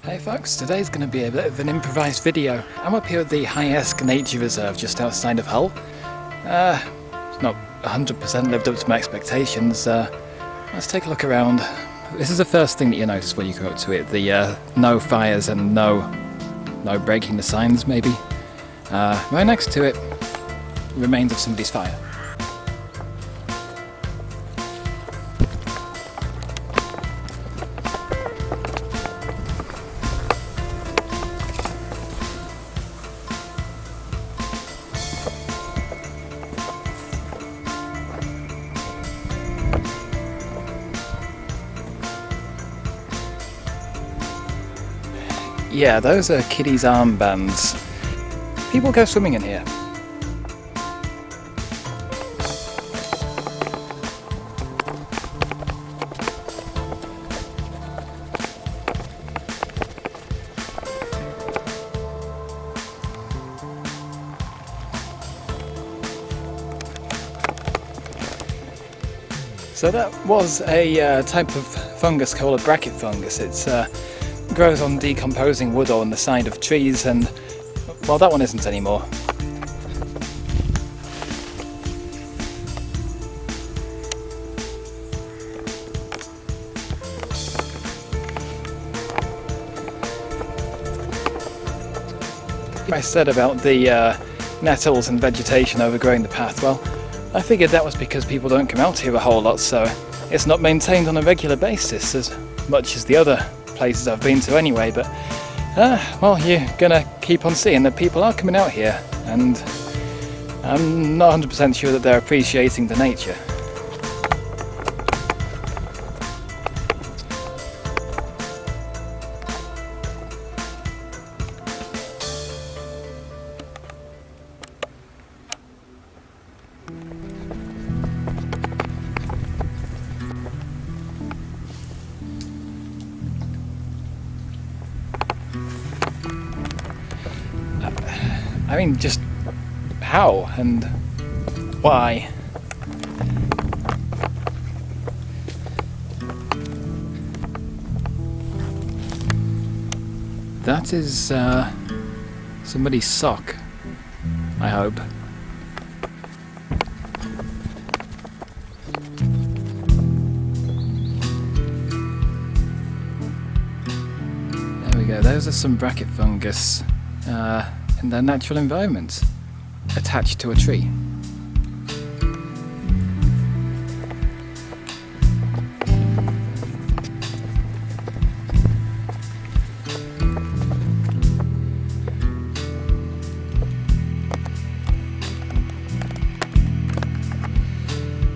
Hey folks, today's going to be a bit of an improvised video. I'm up here at the High Eske Nature Reserve just outside of Hull. It's not 100% lived up to my expectations. Let's take a look around. This is the first thing that you notice when you go up to it, the no fires and no breaking the signs maybe. Right next to it, remains of somebody's fire. Yeah, those are kiddies' armbands. People go swimming in here. So that was a type of fungus called a bracket fungus. It's grows on decomposing wood or on the side of trees, and well, that one isn't anymore. I said about the nettles and vegetation overgrowing the path. Well, I figured that was because people don't come out here a whole lot, so it's not maintained on a regular basis as much as the other places I've been to anyway, but well, you're gonna keep on seeing that people are coming out here, and I'm not 100% sure that they're appreciating the nature. I mean, just how and why? That is somebody's sock, I hope. There we go, those are some bracket fungus. In their natural environment, attached to a tree.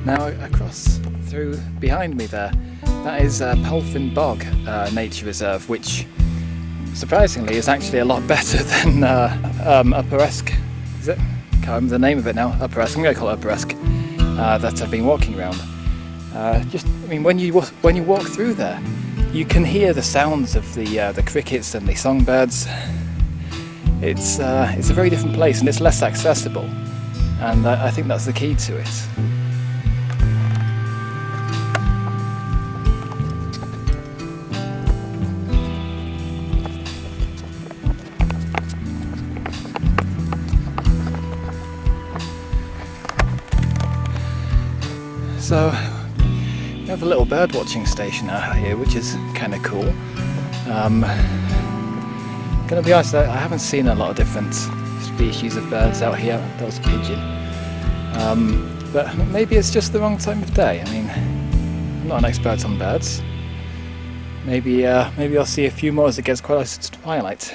Now across through behind me there, that is Pelfin Bog Nature Reserve, which surprisingly is actually a lot better than Upper Eske. Is it? Can't remember the name of it now. Upper Eske. I'm going to call it Upper Eske. That I've been walking around. I mean, when you walk through there, you can hear the sounds of the crickets and the songbirds. It's a very different place, and it's less accessible. And I think that's the key to it. So we have a little bird watching station out here, which is kind of cool. Gonna be honest, I haven't seen a lot of different species of birds out here. That was a pigeon. But maybe it's just the wrong time of day. I mean, I'm not an expert on birds. Maybe I'll see a few more as it gets closer to twilight.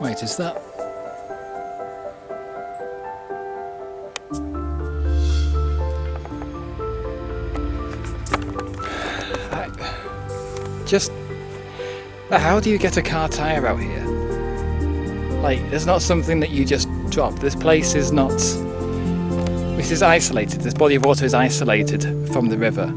Wait, is that... just... How do you get a car tyre out here? Like, it's not something that you just drop. This place is not... This is isolated. This body of water is isolated from the river.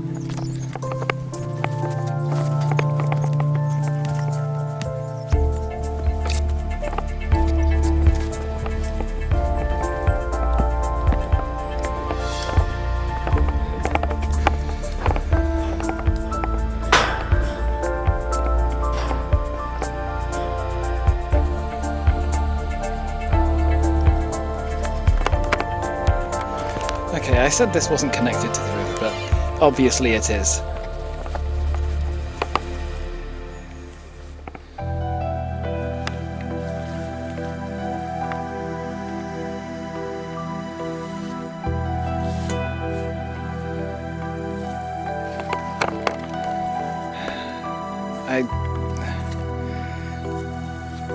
Okay, I said this wasn't connected to the river, but obviously it is.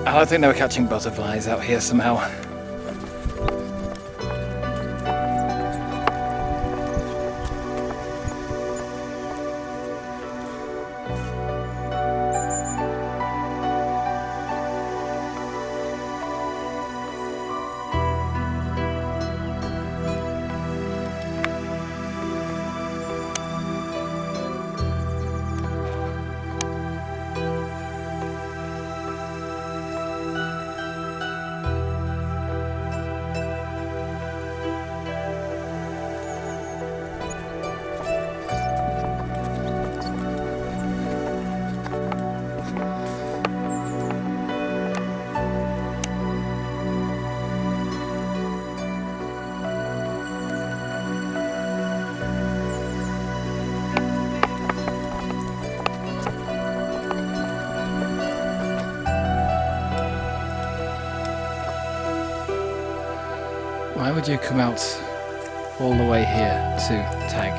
I don't think they were catching butterflies out here somehow. Why would you come out all the way here to tag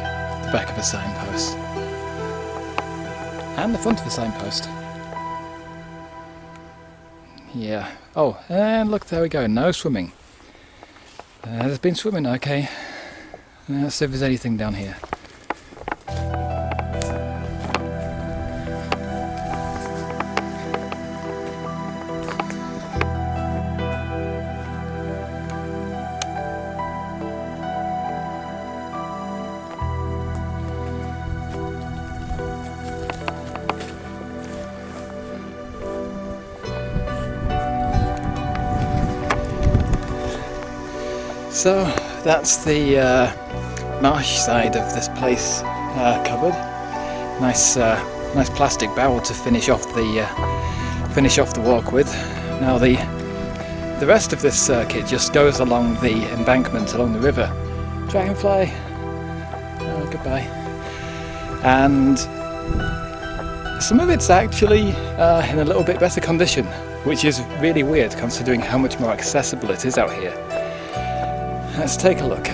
the back of a signpost? And the front of a signpost. Yeah. Oh, and look, there we go. No swimming. There's been swimming, okay. Let's see if there's anything down here. So that's the marsh side of this place covered. Nice plastic barrel to finish off the walk with. Now the rest of this circuit just goes along the embankment along the river. Dragonfly, oh, goodbye. And some of it's actually in a little bit better condition, which is really weird considering how much more accessible it is out here. Let's take a look.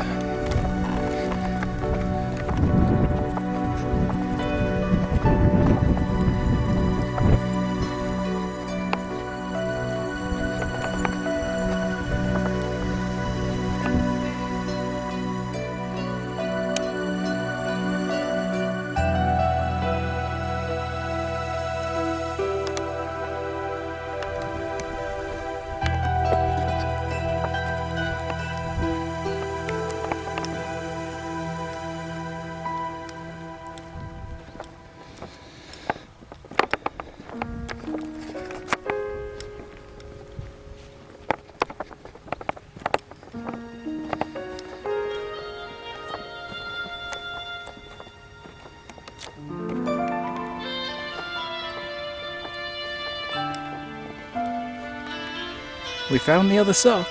We found the other sock.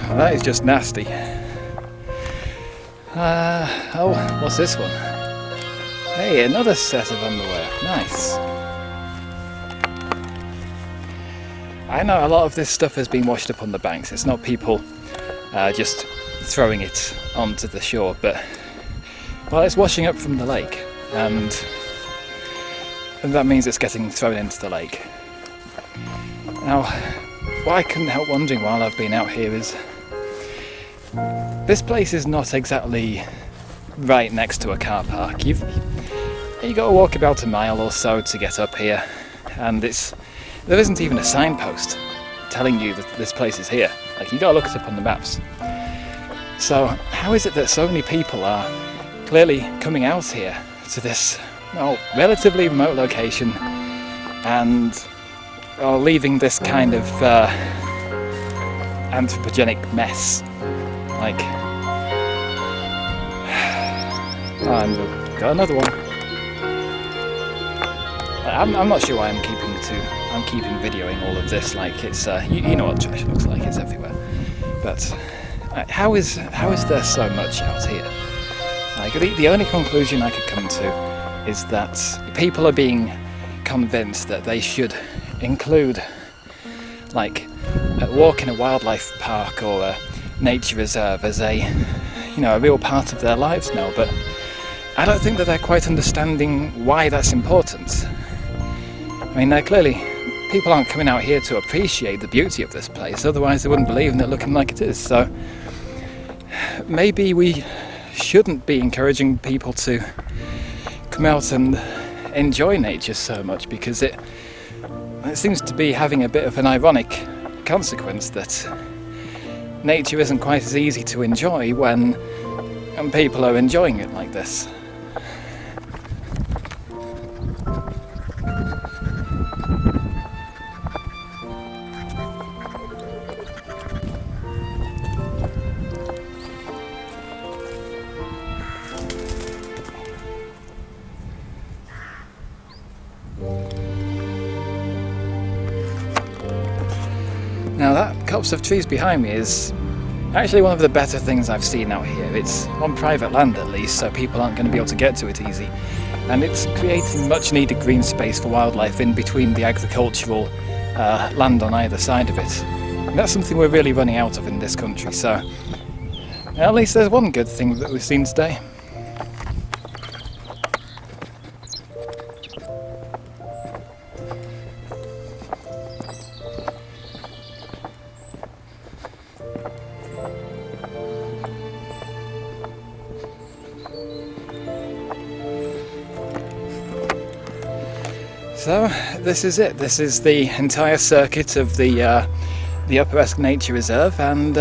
Well, that is just nasty. Oh, what's this one? Hey, another set of underwear. Nice. I know a lot of this stuff has been washed up on the banks. It's not people just throwing it onto the shore, but well, it's washing up from the lake, and that means it's getting thrown into the lake. Now, what I couldn't help wondering while I've been out here is this place is not exactly right next to a car park. You've got to walk about a mile or so to get up here, and there isn't even a signpost telling you that this place is here. Like, you got to look it up on the maps. So how is it that so many people are clearly coming out here to this relatively remote location and are leaving this kind of anthropogenic mess? Like, and we've got another one. I'm not sure why I'm keeping videoing all of this. Like, it's you know what trash looks like. It's everywhere. But how is there so much out here? Like, the only conclusion I could come to is that people are being convinced that they should include, like, a walk in a wildlife park or a nature reserve as a real part of their lives now. But I don't think that they're quite understanding why that's important. I mean, people aren't coming out here to appreciate the beauty of this place, otherwise they wouldn't believe in it looking like it is. So maybe we shouldn't be encouraging people to come out and enjoy nature so much, because it seems to be having a bit of an ironic consequence that nature isn't quite as easy to enjoy when people are enjoying it like this. Now, that copse of trees behind me is actually one of the better things I've seen out here. It's on private land at least, so people aren't going to be able to get to it easy. And it's creating much needed green space for wildlife in between the agricultural land on either side of it. And that's something we're really running out of in this country, so at least there's one good thing that we've seen today. So this is it. This is the entire circuit of the Upper Eske Nature Reserve, and